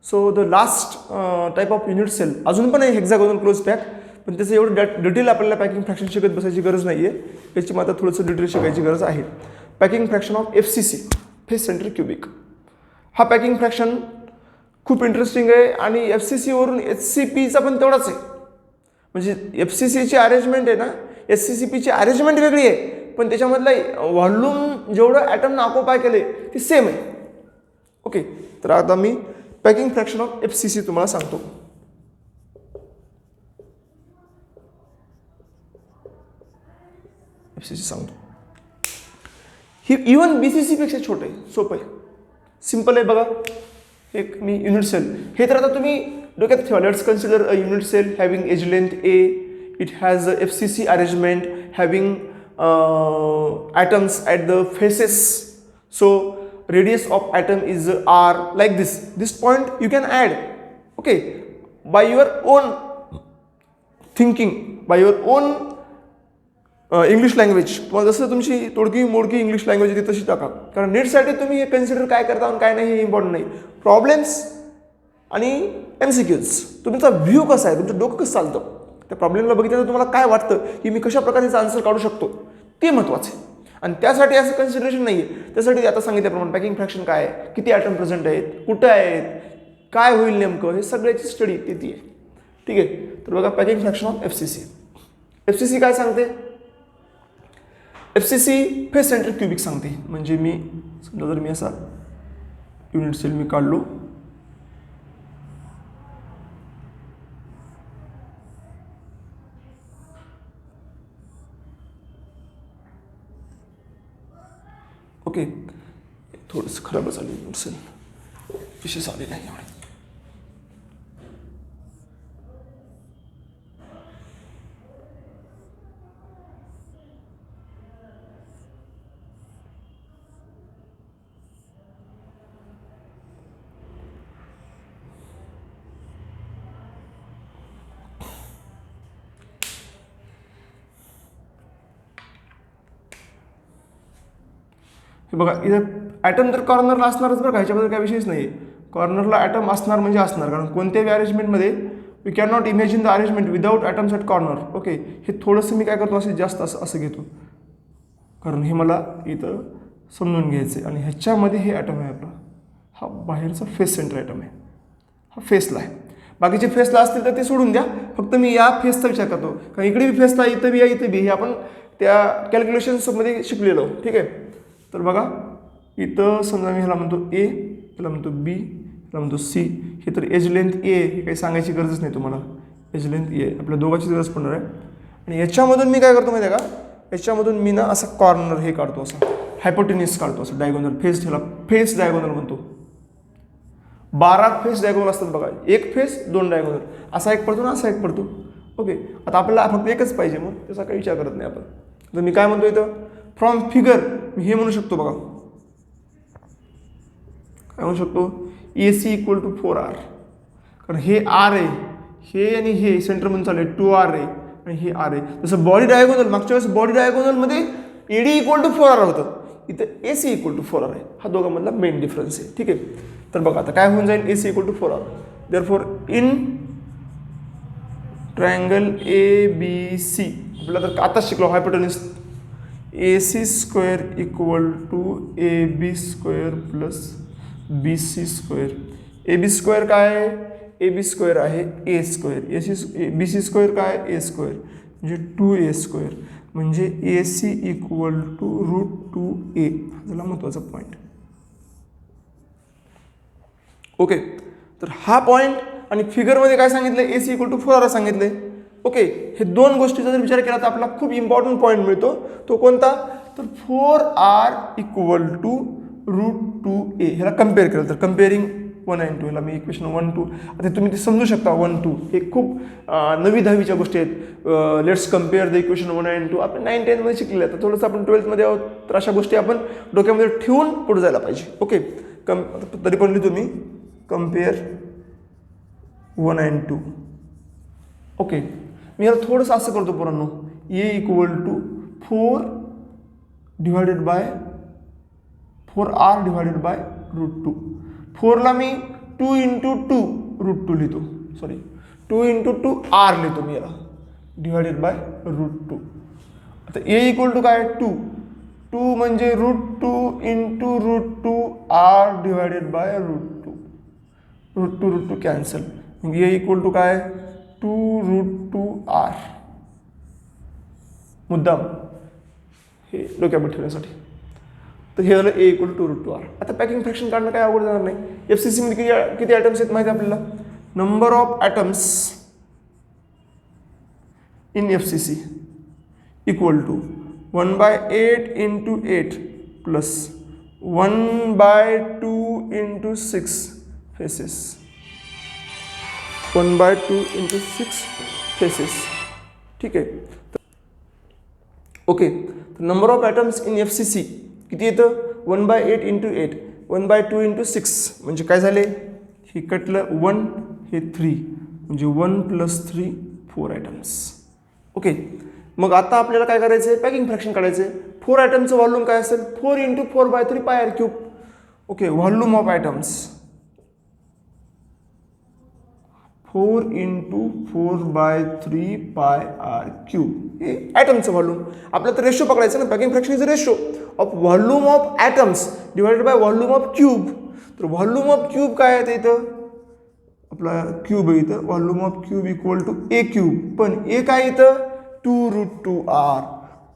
So the last type of unit cell अजून पण आहे हेक्सागोनल क्लोज पॅक, पण त्याचं एवढं डिटेल आपल्याला पॅकिंग फ्रॅक्शन शिकत बसायची गरज नाही आहे, याची मात्र थोडंसं डिटेल शिकायची गरज आहे. Packing fraction of FCC face centric cubic. हा पॅकिंग फ्रॅक्शन खूप इंटरेस्टिंग आहे आणि FCC वरून HCPचा पण तेवढाच आहे. म्हणजे FCCची अरेंजमेंट आहे ना, HCCPची अरेंजमेंट वेगळी आहे, पण त्याच्यामधलं व्हॉल्यूम जेवढं ॲटमनं ऑक्युपाय केले ते सेम आहे. ओके, तर आता मी पॅकिंग फ्रॅक्शन ऑफ FCC तुम्हाला सांगतो. FCC सांगतो. ही इव्हन BCC पेक्षा छोटं आहे, सोपं आहे, सिम्पल आहे. बघा, एक मी युनिट सेल, हे तर आता तुम्ही डोक्यात ठेवा. Let's consider a unit cell having edge length A. It has a FCC arrangement having atoms at the faces. So radius of atom is R, like this. This point you can add, okay, by your own thinking, by your own English language. तुम्हाला जसं तुमची तोडकी मोडकी English language ती तशी टाका, कारण नीटसाठी तुम्ही हे consider काय करता आणि काय नाही हे इम्पॉर्टंट नाही. प्रॉब्लेम्स आणि MCQs, तुमचा व्ह्यू कसा आहे, तुमचं डोकं कसं चालतं, त्या प्रॉब्लेमला बघितल्यानंतर तुम्हाला काय वाटतं की मी कशा प्रकारे आन्सर काढू शकतो, ते महत्त्वाचं आहे. आणि त्यासाठी असं कन्सिडरेशन नाही आहे. त्यासाठी आता सांगितल्याप्रमाणे पॅकिंग फ्रॅक्शन काय आहे, किती ॲटम प्रेझेंट आहेत, कुठं आहेत, काय होईल नेमकं, हे सगळ्याची स्टडी ती आहे. ठीक आहे, तर बघा packing fraction of FCC. FCC काय सांगते? FCC फेस सेंट्रिक क्युबिक सांगते. म्हणजे मी समजा जर मी असा युनिट सेल मी काढलो, ओके, थोडंसं खराब झालं युनिट सेल, विशेष आले नाही एवढे. हे बघा, इथं ॲटम तर कॉर्नरला असणारच बरं का, ह्याच्याबद्दल काही विषयच नाही. कॉर्नरला ॲटम असणार म्हणजे असणार, कारण कोणत्याही अरेंजमेंटमध्ये we can not imagine the arrangement without atoms at corner. Okay, हे थोडंसं मी काय करतो, असं जास्त असं घेतो, कारण हे मला इथं समजून घ्यायचं आहे. आणि ह्याच्यामध्ये हे ॲटम आहे आपला, हा बाहेरचा फेस सेंटर ॲटम आहे, हा फेसला आहे. बाकीचे फेसला असतील तर ते सोडून द्या, फक्त मी या फेसचा विचार करतो, कारण इकडे बी फेसला, इथं बी या, इथं बी, हे आपण त्या कॅल्क्युलेशन्समध्ये शिकलेलो. ठीक आहे, तर बघा इथं समजा मी ह्याला म्हणतो A, ह्याला म्हणतो B, ह्याला म्हणतो C. हे तर एज लेंथ A, हे काही सांगायची गरजच नाही तुम्हाला, एज लेंथ A आपल्या दोघांची गरज पडणार आहे. आणि याच्यामधून मी काय करतो माहिती आहे का, याच्यामधून मी ना असा कॉर्नर हे काढतो, असा हायपोटेनिस काढतो, असं डायगोनल फेस, ह्याला फेस डायगोनल म्हणतो. 12 फेस डायगोनल असतात बघा, एक फेस 2 डायगोनल, असा एक पडतो ना, असा एक पडतो. ओके, आता आपल्याला फक्त एकच पाहिजे, मग त्याचा काही विचार करत नाही आपण. तर मी काय म्हणतो इथं, फ्रॉम फिगर मी हे म्हणू शकतो बघा, काय म्हणू शकतो, AC इक्वल टू 4R. कारण हे R आहे, हे आणि हे सेंटरमधून चालू आहे 2R आहे, आणि हे R आहे. जसं बॉडी डायगोनल, मागच्या वेळेस बॉडी डायगोनलमध्ये AD इक्वल टू 4R होतं, इथं AC इक्वल टू 4R आहे. हा दोघांमधला मेन डिफरन्स आहे. ठीक आहे, तर बघा आता काय होऊन जाईल, AC equal to 4R. Therefore in triangle ABC आपल्याला तर आताच शिकलो hypotenuse, AC square equal to AB square plus BC square. AB square काय आहे, AB स्क्वेअर आहे A स्क्वेअर, BC स्क्वेअर काय आहे, A स्क्वेअर, म्हणजे 2A स्क्वेअर, म्हणजे AC इक्वल टू √2A. हा झाला महत्त्वाचा पॉईंट. ओके, तर हा पॉईंट. आणि फिगरमध्ये काय सांगितलं, AC इक्वल टू 4R सांगितले. ओके, हे दोन गोष्टीचा जर विचार केला तर आपला खूप इम्पॉर्टंट पॉईंट मिळतो. तो कोणता, तर 4R इक्वल टू √2A. ह्याला कम्पेअर केलं तर कम्पेअरिंग 1 and 2, ह्याला मी इक्वेशन 1 2, आता तुम्ही ते समजू शकता. 1 2 हे खूप 9वी 10वीच्या गोष्टी आहेत. Let's compare the equation 1 and 2 आपण 9 10 मध्ये शिकले, तर थोडंसं आपण 12th आहोत, तर अशा गोष्टी आपण डोक्यामध्ये ठेवून पुढे जायला पाहिजे. ओके, तरी पण लिहितो मी कम्पेअर 1 and 2. ओके, मी याला थोडंसं असं करतो पोरांनो, A equal to 4 divided by 4R divided by √2. 4ला मी 2 इंटू 2 रूट 2 लिहितो, सॉरी 2 इंटू 2 आर लिहितो मी याला, डिवायडेड बाय रूट 2. आता ए इक्वल टू काय 2, 2 म्हणजे root 2 into root 2 r divided by root 2. Root 2 cancel, म्हणजे ए इक्वल टू काय 2 रूट 2 आर. मुद्दाम हे डोक्यामध्ये ठेवण्यासाठी. तर हे झालं ए इक्वल टू रूट 2 आर. आता पॅकिंग फ्रॅक्शन काढणं काय अवघड जाणार नाही. FCC मध्ये किती ॲटम्स आहेत माहिती आहे आपल्याला. Number of atoms in FCC equal to 1/8 into 8 plus 1/2 into 6 faces. 1/2 into 6 faces. ठीक आहे. Okay, number of atoms in FCC किती येतं 1/8 इंटू 8, 1/2 इंटू 6 म्हणजे काय झाले, हे कटलं 1, हे 3 म्हणजे 1 + 3 4 ॲटम्स. ओके, मग आता आपल्याला काय करायचं आहे, पॅकिंग फ्रॅक्शन काढायचं आहे. 4 ॲटमचं व्हॉल्यूम काय असेल 4 into 4/3 pi r cube. Okay, volume of atoms 4 into 4/3 pi r cube. हे ॲटमचं व्हॉल्यूम. आपल्याला तर रेशो पकडायचं ना, packing fraction is ratio of volume of atoms divided by volume of cube. तर व्हॉल्यूम ऑफ क्यूब काय आहे इथं, आपला क्यूब आहे इथं, volume of cube equal to a cube. पण ए काय इथं 2 रूट 2 आर.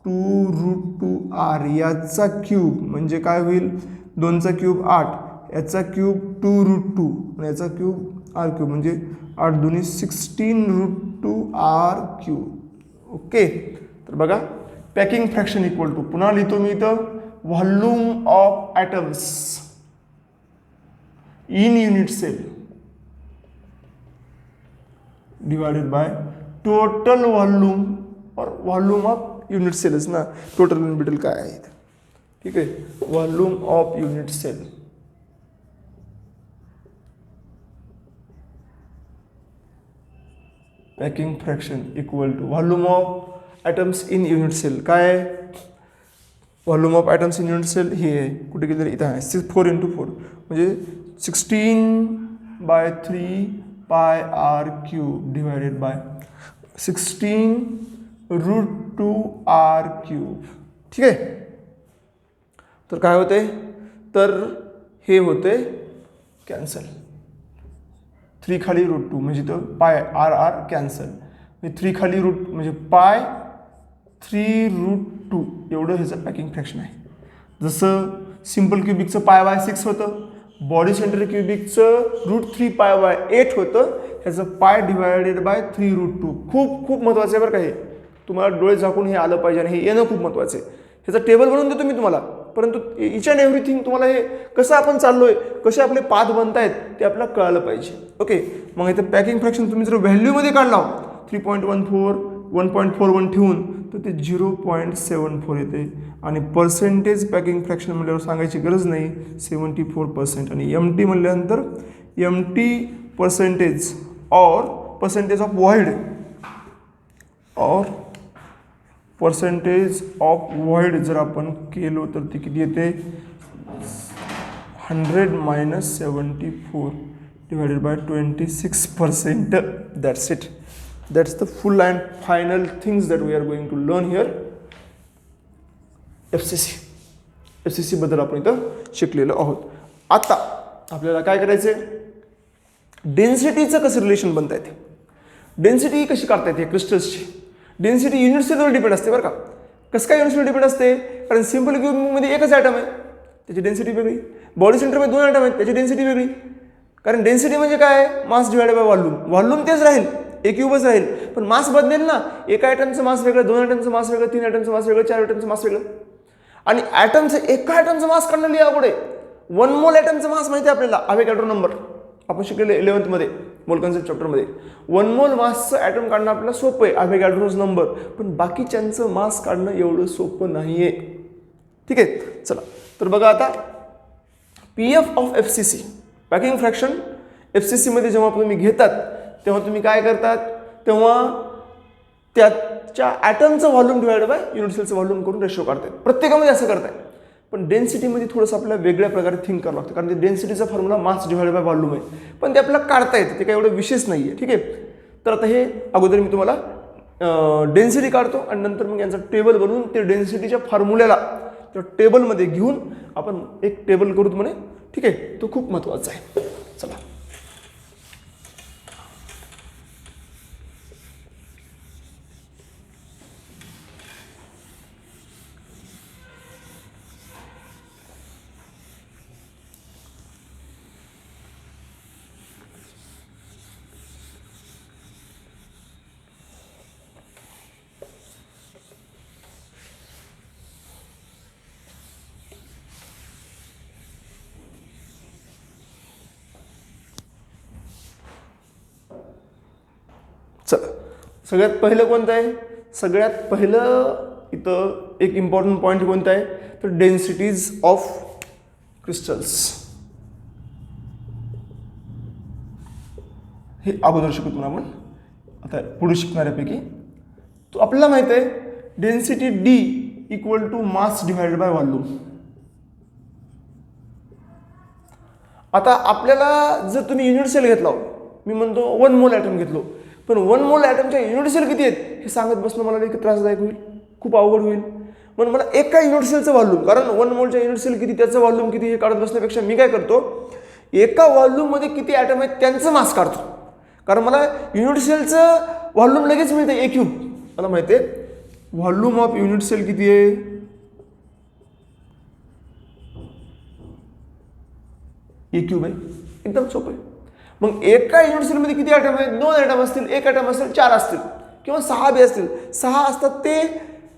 2 रूट 2 आर याचा क्यूब म्हणजे काय होईल, 2चा क्यूब 8, याचा क्यूब 2 रूट 2 आणि याचा क्यूब आर क्यूब म्हणजे 8 दुनी 16 रूट 2 आर क्यूब. ओके, तर बघा पॅकिंग फ्रॅक्शन इक्वल टू, पुन्हा लिहितो मी इथं, volume of atoms in unit cell divided by total volume और व्हॉल्यूम ऑफ युनिट सेल्स ना, टोटल बिटल काय आहे. ठीक आहे, volume of unit cell. Packing fraction equal to volume of atoms in unit cell. काय आहे volume of atoms in unit cell, हे आहे कुठे गेलं इथं आहे 4 इंटू 4 म्हणजे 16/3 pi r cube divided by 16 root 2 r cube. ठीक आहे, तर काय होते, तर हे होते कॅन्सल. 3 खाली रूट 2 म्हणजे तो पाय आर आर कॅन्सल. 3 खाली रूट म्हणजे पाय 3 रूट 2 एवढं ह्याचं पॅकिंग फ्रॅक्शन आहे. जसं सिम्पल क्युबिकचं π/6 होतं, बॉडी सेंटर क्युबिकचं √3 π/8 होतं, ह्याचं पाय डिवायडेड बाय 3 रूट 2. खूप खूप महत्त्वाचं आहे बरं का हे. तुम्हाला डोळे झाकून हे आलं पाहिजे आणि हे येणं खूप महत्त्वाचं आहे. ह्याचं टेबल बनवून देतो मी तुम्हाला, परंतु इच अँड एव्हरीथिंग तुम्हाला हे कसं आपण चाललोय, कसे आपले पाथ बनतायत ते आपल्याला कळालं पाहिजे. ओके, मग इथं पॅकिंग फ्रॅक्शन तुम्ही जर व्हॅल्यूमध्ये काढला 3.14 1.41 ठेवून तर ते 0.74 येते. आणि पर्सेंटेज पॅकिंग फ्रॅक्शन म्हटल्यावर सांगायची गरज नाही, 74%. आणि MT म्हटल्यानंतर MT पर्सेंटेज और पर्सेंटेज ऑफ व्हॉइड और पर्सेंटेज ऑफ व्हॉइड जर आपण केलो तर ते किती येते 100 - 74 divided by 26%. That's it. That's the full and final things that we are going to learn here. FCC बद्दल आपण इथं शिकलेलो आहोत. आता आपल्याला काय करायचं आहे, डेन्सिटीचं कसं रिलेशन बनता येते, डेन्सिटी कशी काढता येते क्रिस्टल्सची. डेन्सिटी युनिट सेलवर डिपेंड असते बरं का. कसं काय युनिट सेलवर डिपेंड असते, कारण सिम्पल क्यूबमध्ये एकच ॲटम आहे त्याची डेन्सिटी वेगळी, बॉडी सेंटरमध्ये 2 ॲटम आहेत त्याची डेन्सिटी वेगळी. कारण डेन्सिटी म्हणजे काय, मास डिवायडेड बाय व्हॉल्यूम. व्हॉल्यूम तेच राहील, एक क्यूबच राहील, पण मास बदलेल ना. एका ॲटमचं मास वेगळं, 2 ॲटमचं मास वेगळं, 3 ॲटमचं मास वेगळं, 4 ॲटमचं मास वेगळं. आणि ॲटमचं एका ॲटमचं मास काढणं लिहा अवघड आहे. 1 मोल ॲटमचं मास माहिती आहे आपल्याला, अवोगॅड्रो नंबर आपण शिकलेलं 11th मध्ये मोल कन्सेप्ट चॅप्टरमध्ये. 1 मोल मासचं ॲटम काढणं आपल्याला सोपं आहे, अवोगॅड्रोज नंबर. पण बाकीच्यांचं मास काढणं एवढं सोपं नाही आहे. ठीक आहे, चला तर बघा आता PF of FCC packing fraction FCC मध्ये जेव्हा तुम्ही घेतात तेव्हा तुम्ही काय करतात, तेव्हा त्याच्या ॲटमचं व्हॉल्यूम डिवाइड बाय युनिट सेलचं व्हॉल्यूम करून रेशो काढतात. प्रत्येकामध्ये असं करताय, पण डेन्सिटीमध्ये थोडंसं आपल्याला वेगळ्या प्रकारे थिंक करावं लागतं, कारण ते डेन्सिटीचा formula mass divided by volume आहे, पण ते आपल्याला काढता येतं, ते काही एवढं विशेष नाही आहे. ठीक आहे, तर आता हे अगोदर मी तुम्हाला डेन्सिटी काढतो आणि नंतर मग यांचं टेबल बनवून ते डेन्सिटीच्या फॉर्म्युल्याला त्या टेबलमध्ये घेऊन आपण एक टेबल करू म्हणे. ठीक आहे, तो खूप महत्त्वाचा आहे. चला, चला, सगळ्यात पहिलं कोणतं आहे? सगळ्यात पहिलं इथं एक इम्पॉर्टंट पॉईंट कोणता आहे? तर डेन्सिटीज ऑफ क्रिस्टल्स. हे अगोदर शिकू तुम्हाला आपण, आता पुढे शिकणाऱ्यापैकी. तो आपल्याला माहित आहे density D equal to mass divided by volume. आता आपल्याला जर तुम्ही युनिट सेल घेतला, मी म्हणतो 1 मोल ॲटम घेतलो, पण 1 मोल ॲटमच्या युनिट सेल किती आहेत हे सांगत बसणं मला एक त्रासदायक होईल, खूप अवघड होईल. म्हणून मला एका युनिट सेलचं व्हॉल्यूम, कारण 1 मोलच्या युनिट सेल किती, त्याचं व्हॉल्यूम किती हे काढत बसण्यापेक्षा मी काय करतो, एका व्हॉल्यूममध्ये किती ॲटम आहेत त्यांचं मास काढतो, कारण मला युनिट सेलचं व्हॉल्यूम लगेच मिळतं ए क्यूब. मला माहिती आहे व्हॉल्यूम ऑफ युनिट सेल किती आहे, ए क्यूब आहे. एकदम सोपं आहे. मग एका युनिट सेलमध्ये किती ॲटम आहेत? 2 ॲटम असतील, 1 ॲटम असेल, 4 असतील किंवा 6 बी असतील. 6 असतात ते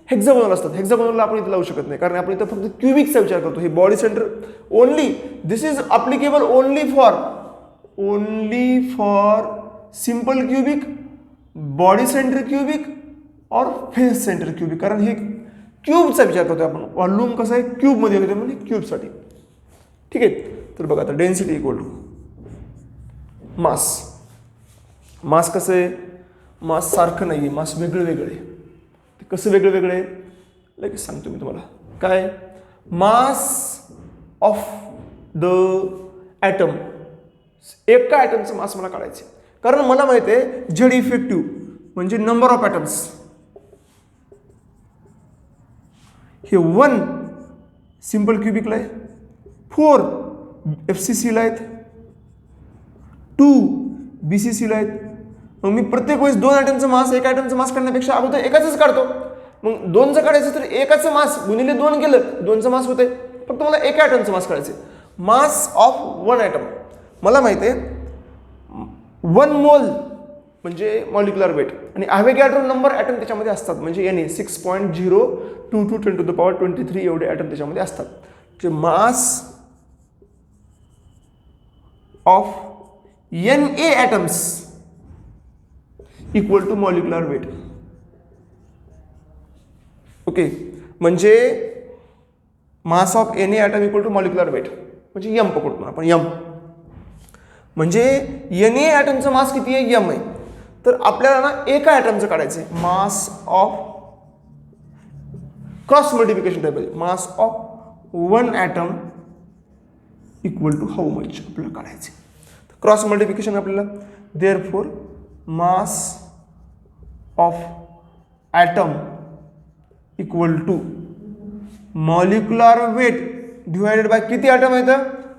हेक्सागोनल असतात. हेक्सागोनलला आपण इथे लावू शकत नाही, कारण आपण इथं फक्त क्यूबिकचा विचार करतो. हे body centre only, this is applicable only for simple cubic, body centre cubic और फेस सेंटर क्यूबिक, कारण हे क्यूबचा विचार करतो आपण. व्हॉल्यूम कसं आहे क्यूबमध्ये होते म्हणजे क्यूबसाठी. ठीक आहे, तर बघा आता डेन्सिटी इक्वल टू मास. मास कसं आहे? मास सारखं नाही आहे, मास वेगळं वेगळं आहे. ते कसं वेगळं वेगळं आहे लगेच सांगतो मी तुम्हाला. काय? मास ऑफ द ॲटम, एका ॲटमचं मास मला काढायचं, कारण मला माहिती आहे झेड इफेक्टिव्ह म्हणजे नंबर ऑफ ॲटम्स. हे 1 सिंपल क्यूबिकला आहे, 4 FCCला आहेत, 2 BCCला आहेत. मग मी प्रत्येक वेळेस 2 ॲटमचं मास, एक ॲटमचं मास काढण्यापेक्षा अगोदर एकाचंच काढतो. मग 2चं काढायचं तर एकाचं मास गुणिले 2 केलं 2चं मास होतंय. फक्त मला एका ॲटमचं मास काढायचं. मास ऑफ 1 ॲटम मला माहिती आहे 1 मोल म्हणजे मॉलिक्युलर वेट, आणि ॲव्होगॅड्रो नंबर ॲटम त्याच्यामध्ये असतात, म्हणजे Na 6.022 10 to the power 23 एवढे ॲटम त्याच्यामध्ये असतात. जे mass of Na atoms equal to molecular weight. Okay, म्हणजे mass of Na atom equal to molecular weight म्हणजे यम पकडतो आपण. यम म्हणजे Na ॲटमचं मास किती आहे? यम आहे. तर आपल्याला ना एका ॲटमचं काढायचं आहे. Mass of cross multiplication type आहे. Mass of 1 atom equal to how much आपल्याला काढायचे. क्रॉस मल्टिप्लिकेशन आपल्याला therefore mass of atom equal to molecular weight divided by किती ॲटम आहेत?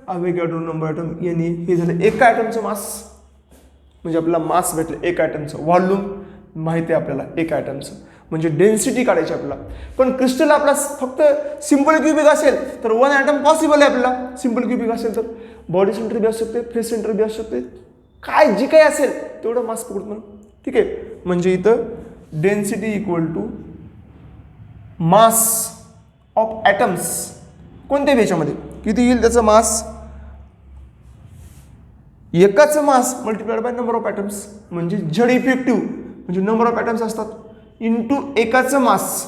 Avogadro number atom Na. हे झालं एका ॲटमचं मास, म्हणजे आपल्याला मास भेटलं एका ॲटमचं. व्हॉल्यूम माहिती आहे आपल्याला एका ॲटमचं, म्हणजे डेन्सिटी काढायची आपल्याला. पण क्रिस्टल आपला फक्त सिंपल क्यूबिक असेल तर 1 ॲटम पॉसिबल आहे आपल्याला. सिंपल क्यूबिक असेल तर बॉडी सेंटर बी असू शकते, फेस सेंटर बी असू शकते, काय जी काही असेल तेवढं मास पकडतो म्हणून. ठीक आहे, म्हणजे इथं density equal to mass of atoms कोणत्या याच्यामध्ये किती येईल त्याचं मास, एकाचं mass multiplied by number of atoms, म्हणजे झेड इफेक्टिव्ह म्हणजे नंबर ऑफ ॲटम्स असतात इंटू एकाचं मास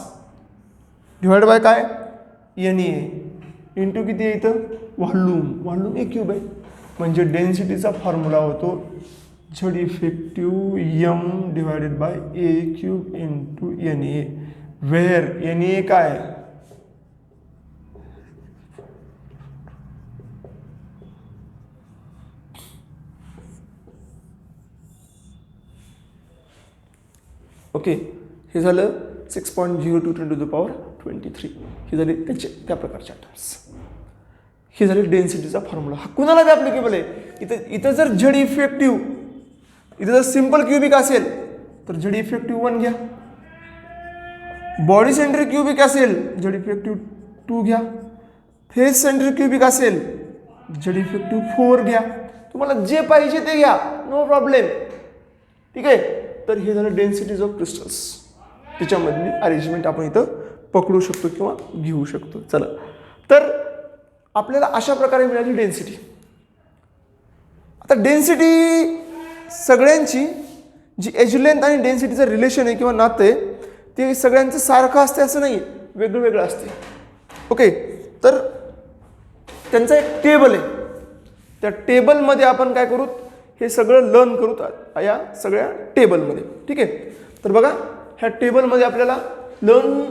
डिवाइड बाय काय Na इंटू किती आहे इथं व्हॉल्यूम. व्हॉल्यूम ए क्यूब आहे, म्हणजे डेन्सिटीचा फॉर्म्युला होतो Z effective M divided by A cube into Na, where Na काय ओके, हे झालं 6.02 10 to the power 23. हे झाले त्याचे त्या प्रकारचे ॲटम्स. हे झाले डेन्सिटीचा फॉर्म्युला. हा कुणाला बी ॲप्लिकेबल आहे. इथं जर झेड इफेक्टिव्ह, इथं जर सिम्पल क्युबिक असेल तर झेड इफेक्टिव्ह 1 घ्या. बॉडी सेंट्रिक क्युबिक असेल झेड इफेक्टिव्ह 2 घ्या. फेस सेंट्रिक क्युबिक असेल झेड इफेक्टिव्ह 4 घ्या. तुम्हाला जे पाहिजे ते घ्या, नो प्रॉब्लेम. ठीक आहे. तर हे झालं डेन्सिटीज ऑफ क्रिस्टल्स. त्याच्यामधली अरेंजमेंट आपण इथं पकडू शकतो किंवा घेऊ शकतो. चला, तर आपल्याला अशा प्रकारे मिळाली डेन्सिटी. आता डेन्सिटी सगळ्यांची जी एज लेंथ आणि डेन्सिटीचं रिलेशन आहे किंवा नातं आहे ते सगळ्यांचं सारखं असते असं नाही, वेगळं वेगळं असते. ओके, तर त्यांचा एक टेबल आहे. त्या टेबलमध्ये आपण काय करू, हे सगळं लर्न करू या सगळ्या टेबलमध्ये. ठीक आहे. तर बघा, ह्या टेबलमध्ये आपल्याला लर्न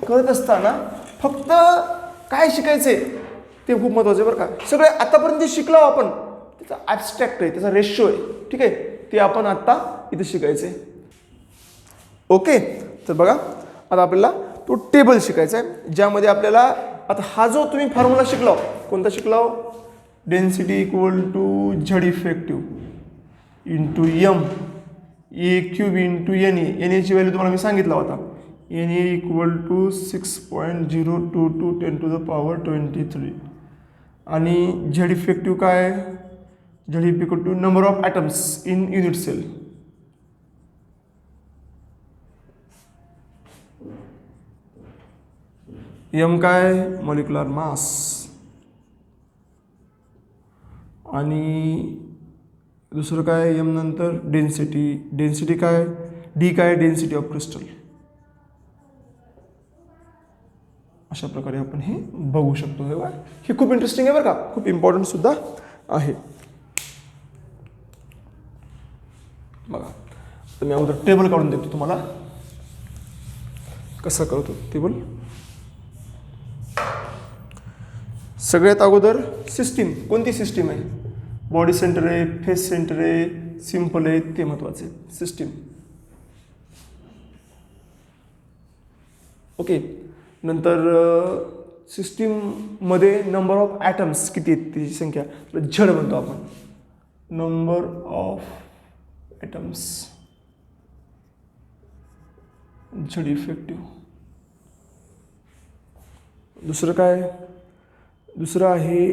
करत असताना फक्त काय शिकायचं आहे ते खूप महत्त्वाचं आहे बरं का. सगळे आतापर्यंत जे शिकलो आपण त्याचा ॲबस्ट्रॅक्ट आहे, त्याचा रेशो आहे. ठीक आहे, ते आपण आत्ता इथे शिकायचं आहे. ओके, तर बघा आता आपल्याला तो टेबल शिकायचा आहे ज्यामध्ये आपल्याला आता हा जो तुम्ही फॉर्म्युला शिकलाव, कोणता शिकलाव, density equal to Z effective into M A cube into N A. N एची व्हॅल्यू तुम्हाला मी सांगितला होता, N A equal to 6.022 10 to the power 23. आणि झेड इफेक्टिव्ह काय, Z equal to number of atoms in unit cell. M काय, molecular mass. आणि दुसरं काय, एम नंतर डेन्सिटी. डेन्सिटी काय, डी काय, डेन्सिटी ऑफ क्रिस्टल. अशा प्रकारे आपण हे बघू शकतो. हे खूप इंटरेस्टिंग आहे बरं का, खूप इम्पॉर्टंट सुद्धा आहे. बघा, तर मी अगोदर टेबल काढून देतो तुम्हाला, कसं करतो टेबल. सगळ्यात अगोदर सिस्टीम, कोणती सिस्टीम आहे, बॉडी सेंटर आहे, फेस सेंटर आहे, सिम्पल आहे, ते महत्त्वाचे. सिस्टीम. ओके, नंतर सिस्टीममध्ये नंबर ऑफ ॲटम्स किती आहेत त्याची संख्या झेड म्हणतो आपण, number of atoms Z effective. दुसरं काय, दुसरं आहे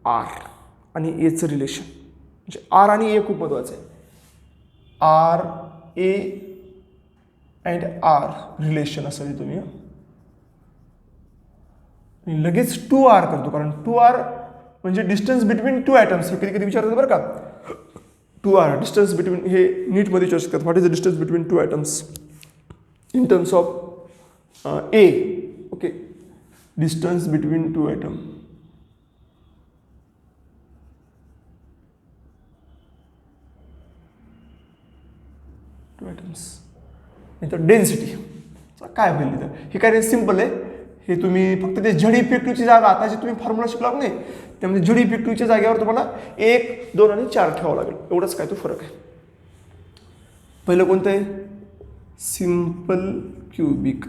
आर आणि एचं रिलेशन. म्हणजे आर आणि ए खूप महत्त्वाचं आहे. R a and r relation असावी तुम्ही. लगेच 2R करतो कारण 2R म्हणजे डिस्टन्स बिटवीन 2 ॲटम्स. हे कधी कधी विचारतात बरं का, 2R डिस्टन्स बिटवीन, हे नीटमध्ये विचारू शकतात, what is the distance between 2 atoms in terms of a. Okay, distance between 2 atom. तर डेन्सिटी काय होईल इथं, हे काय सिम्पल आहे. हे तुम्ही फक्त ते झेड इफेक्टिव्हची जागा, आता जे तुम्ही फॉर्म्युला शिकला नाही त्यामध्ये झेड इफेक्टिव्हच्या जागेवर तुम्हाला 1, 2 आणि 4 ठेवावं लागेल. एवढंच काय तो फरक आहे. पहिलं कोणतं आहे, simple cubic,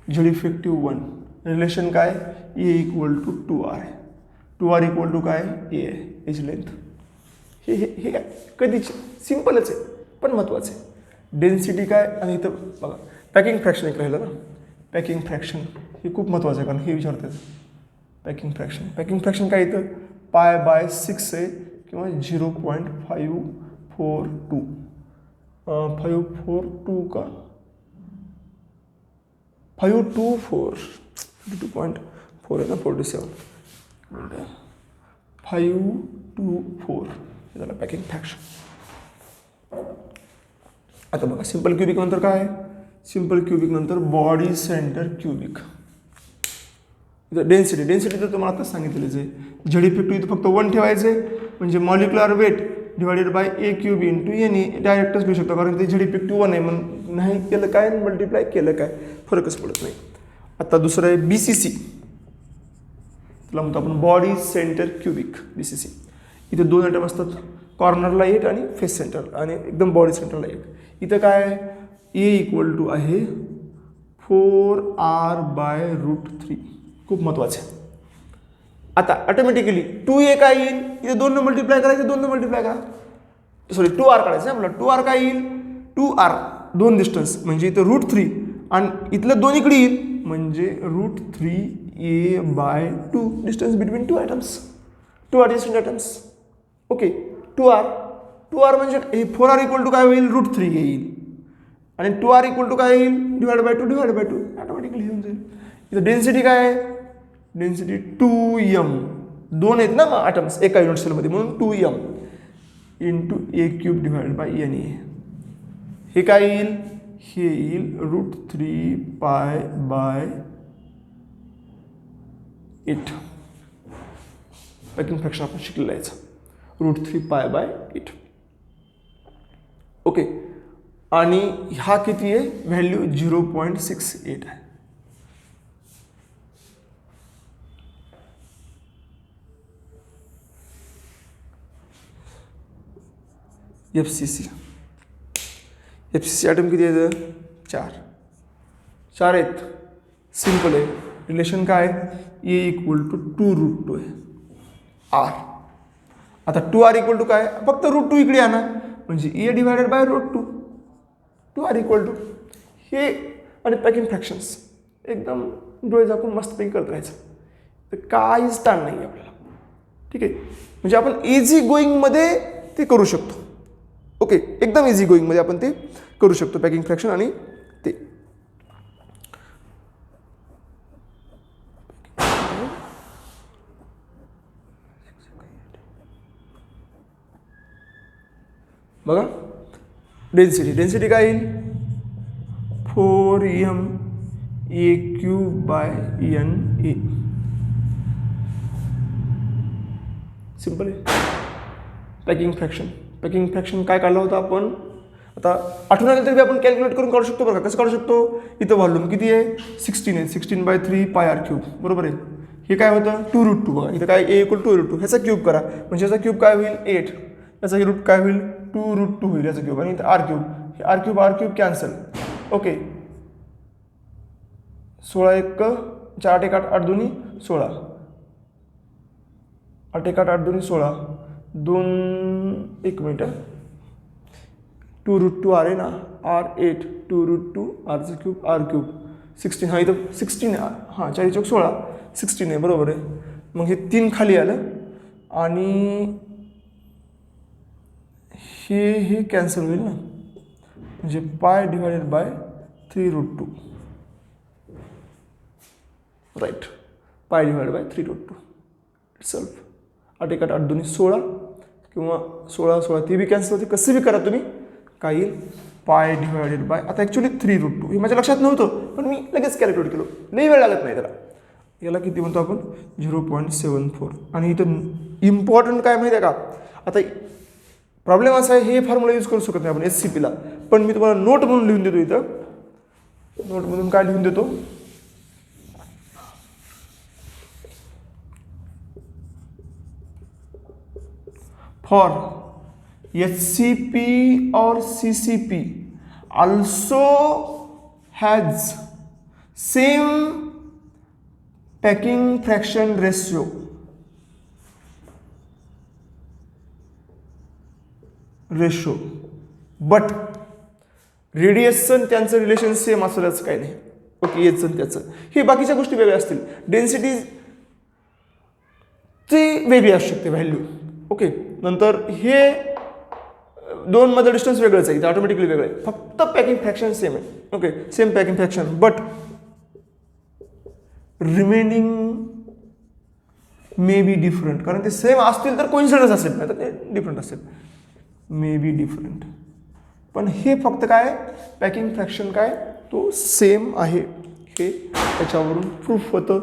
Z effective 1. Relation काय, A equal to 2R. 2R equal to काय, ए आहे, एज लेंथ. हे हे हे काय कधीच सिम्पलच आहे पण महत्त्वाचं आहे. डेन्सिटी काय, आणि इथं बघा पॅकिंग फ्रॅक्शन एक राहिलं ना, पॅकिंग फ्रॅक्शन हे खूप महत्त्वाचं आहे कारण हे विचारतात. पॅकिंग फ्रॅक्शन, पॅकिंग फ्रॅक्शन काय इथं π/6 आहे किंवा 0.542. 542 का 524 52.4 आहे ना, 47 524 हे झालं पॅकिंग फ्रॅक्शन. आता बघा सिम्पल क्युबिक नंतर काय, सिम्पल क्युबिक नंतर body centre cubic. Density, density तर तुम्हाला आता सांगितलेच आहे. झेड इफेक्टिव्ह इथं फक्त 1 ठेवायचे म्हणजे molecular weight divided by A cube into N A डायरेक्टच घेऊ शकतो कारण ते झेड इफेक्टिव्ह 1 आहे. मग नाही केलं काय, मल्टिप्लाय केलं काय, फरकच पडत नाही. आता दुसरं आहे BCC, त्याला म्हणतो आपण बॉडी सेंटर क्युबिक, BCC. इथे 2 ॲटम असतात, कॉर्नरला 1 आणि फेस सेंटर आणि एकदम बॉडी सेंटरला 1. इथं काय ए इक्वल टू आहे 4r/√3. खूप महत्त्वाचं आहे. आता ऑटोमॅटिकली 2a काय येईल, इथे 2 मल्टिप्लाय करायचं, 2 मल्टिप्लाय करा, सॉरी 2r काढायचं आहे मला. 2r काय येईल, 2r 2 डिस्टन्स म्हणजे इथं √3 आणि इथलं 2 इकडे येईल म्हणजे √3a/2 distance between 2 atoms, 2 adjacent atoms. Okay, 2r म्हणजे हे 4r इक्वल टू काय होईल, √3 येईल आणि 2r इक्वल टू काय येईल, /2 ऑटोमॅटिकली येऊन जाईल. इथं डेन्सिटी काय आहे, डेन्सिटी 2m, 2 आहेत ना मग ॲटम्स एका युनिट सेलमध्ये म्हणून 2m इंटू a³/n. हे काय येईल, हे येईल √3π/8. पॅकिंग फ्रॅक्शन आपण शिकलेलं आहे, √3π/8. ओके, आणि हा किती आहे, व्हॅल्यू 0.68 आहे. FCC ॲटम किती आहेत, 4 आहेत. सिम्पल आहे, रिलेशन काय आहे, ए इक्वल टू 2√2 आहे r. आता 2r इक्वल टू काय, फक्त √2 इकडे आणा म्हणजे a/√2, 2r इक्वल टू हे. आणि पॅकिंग फ्रॅक्शन्स एकदम डोळे झाकून मस्तपैकी करत राहायचं, तर काहीच ताण नाही आपल्याला. ठीक आहे, म्हणजे आपण इझी गोईंगमध्ये ते करू शकतो. ओके, एकदम इझी गोईंगमध्ये आपण ते करू शकतो पॅकिंग फ्रॅक्शन आणि ते. बघा डेन्सिटी काय येईल, 4m^3/NA. सिम्पल आहे. पॅकिंग फ्रॅक्शन काय काढला होता आपण, आता आठवण आलं तरी आपण कॅल्क्युलेट करून काढू शकतो. बघा कसं काढू शकतो, इथं व्हॉल्यूम किती आहे, 16 आहे, 16/3πr³. बरोबर आहे. हे काय होतं, 2√2. बघा इथं काय, a इक्वल 2√2, ह्याचा क्यूब करा म्हणजे ह्याचा क्यूब काय होईल, 8. याचा रूट काय होईल, 2√2 होईल याचा क्यूब, आणि इथं r³, हे r³ cancel. Okay, 16 4 8 8 2 16, 8 1 8 2 16, 2 1 minute, 2√2 r आहे ना, r8 2√2 r³, 16. हा इथं 16, हां 4 × 16 16 आहे, बरोबर आहे. मग हे 3 खाली आलं आणि हे कॅन्सल होईल ना, म्हणजे π/3√2. Right, π/3√2 itself. 8 1 8 2 16 किंवा 16 16 ती बी कॅन्सल होते, कसं बी करा तुम्ही, काय येईल π/, आता ॲक्च्युली 3√2. हे माझ्या लक्षात नव्हतं पण मी लगेच कॅल्क्युलेट केलं, लई वेळ लागत नाही त्याला. याला किती म्हणतो आपण, 0.74. आणि इथं इम्पॉर्टंट काय माहिती आहे का, आता प्रॉब्लेम असा आहे, हे फॉर्म्युला यूज करू शकत नाही आपण SCPला, पण मी तुम्हाला नोट म्हणून लिहून देतो. इथं नोटमधून काय लिहून देतो, for HCP or CCP also has same packing fraction ratio. But radiation त्यांचं रिलेशन सेम असल्याचं काही नाही. ओके, याचं त्याचं हे बाकीच्या गोष्टी वेगळ्या असतील, डेन्सिटी ती वेगळी असू शकते व्हॅल्यू. ओके, नंतर हे 2 मध्ये डिस्टन्स वेगळंच आहे, ऑटोमॅटिकली वेगळं आहे, फक्त पॅकिंग फ्रॅक्शन सेम आहे. Okay, same packing fraction, but remaining may be different, कारण ते सेम असतील तर कोइन्सिडन्स असेल, नाही तर ते डिफरंट असेल, मे बी डिफरंट. पण हे फक्त काय, पॅकिंग फ्रॅक्शन काय तो सेम आहे, हे त्याच्यावरून प्रूफ होतं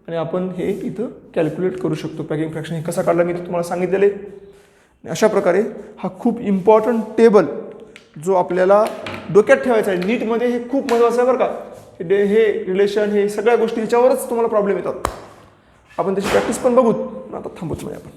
आणि आपण हे इथं कॅल्क्युलेट करू शकतो. पॅकिंग फ्रॅक्शन हे कसा काढला मी तुम्हाला सांगितलेलं आहे. अशा प्रकारे हा खूप इम्पॉर्टंट टेबल जो आपल्याला डोक्यात ठेवायचा आहे नीटमध्ये, हे खूप महत्त्वाचं आहे बरं का. हे रिलेशन, हे सगळ्या गोष्टी ह्याच्यावरच तुम्हाला प्रॉब्लेम येतात. आपण त्याची प्रॅक्टिस पण बघूत, आता थांबूच म्हणजे आपण.